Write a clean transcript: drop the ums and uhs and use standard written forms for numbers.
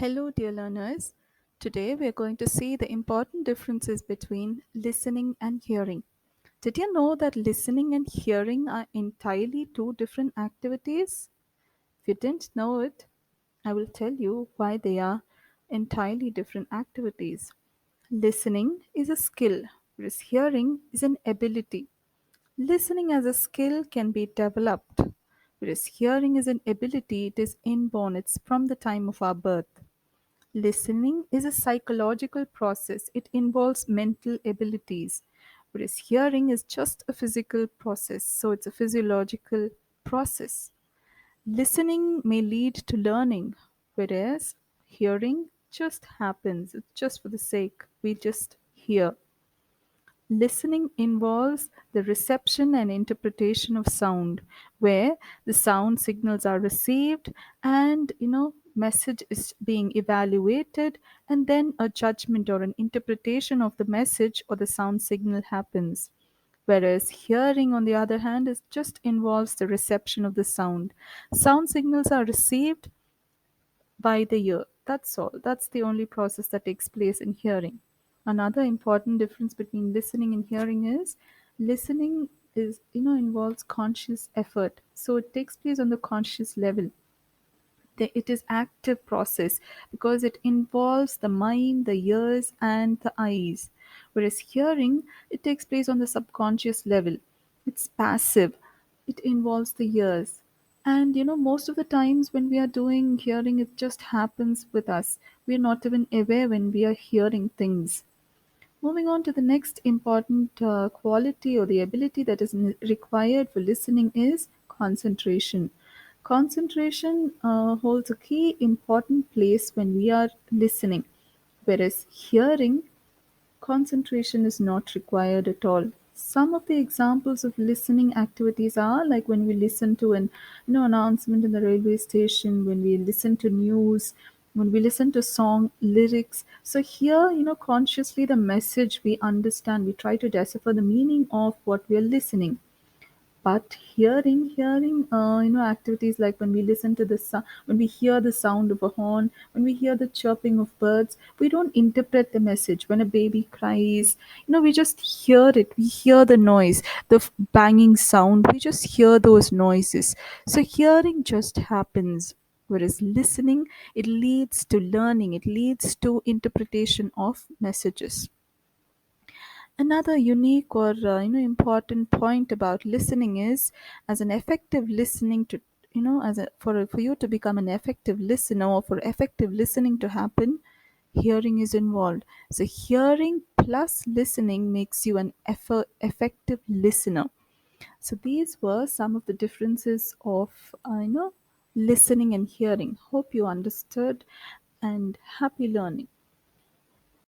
Hello, dear learners. Today we are going to see the important differences between listening and hearing. Did you know that listening and hearing are entirely two different activities? If you didn't know it, I will tell you why they are entirely different activities. Listening is a skill, whereas hearing is an ability. Listening as a skill can be developed, whereas hearing is an ability, it is inborn, it's from the time of our birth. Listening is a psychological process, it involves mental abilities, whereas hearing is just a physical process, so it's a physiological process. Listening may lead to learning, whereas hearing just happens, it's just for the sake, we just hear. Listening involves the reception and interpretation of sound, where the sound signals are received and message is being evaluated, and then a judgment or an interpretation of the message or the sound signal happens. Whereas hearing, on the other hand, is just involves the reception of the sound. Sound signals are received by the ear. That's all. That's the only process that takes place in hearing. Another important difference between listening and hearing is listening is involves conscious effort. So it takes place on the conscious level. It is active process because it involves the mind, the ears and the eyes. Whereas hearing, it takes place on the subconscious level. It's passive. It involves the ears. And most of the times when we are doing hearing, it just happens with us. We're not even aware when we are hearing things. Moving on to the next important quality or the ability that is required for listening is concentration. Concentration holds a key important place when we are listening, whereas hearing, concentration is not required at all. Some of the examples of listening activities are like when we listen to an announcement in the railway station, when we listen to news, when we listen to song lyrics. So here, consciously the message we understand, we try to decipher the meaning of what we are listening. But hearing activities like when we listen to the sound, when we hear the sound of a horn, when we hear the chirping of birds, we don't interpret the message. When a baby cries, we just hear it. We hear the noise, the banging sound. We just hear those noises. So hearing just happens. Whereas listening, it leads to learning. It leads to interpretation of messages. Another unique or important point about listening is, as an effective listening to as a for you to become an effective listener, or for effective listening to happen, hearing is involved. So hearing plus listening makes you an effective listener. So these were some of the differences of listening and hearing. Hope you understood, and happy learning.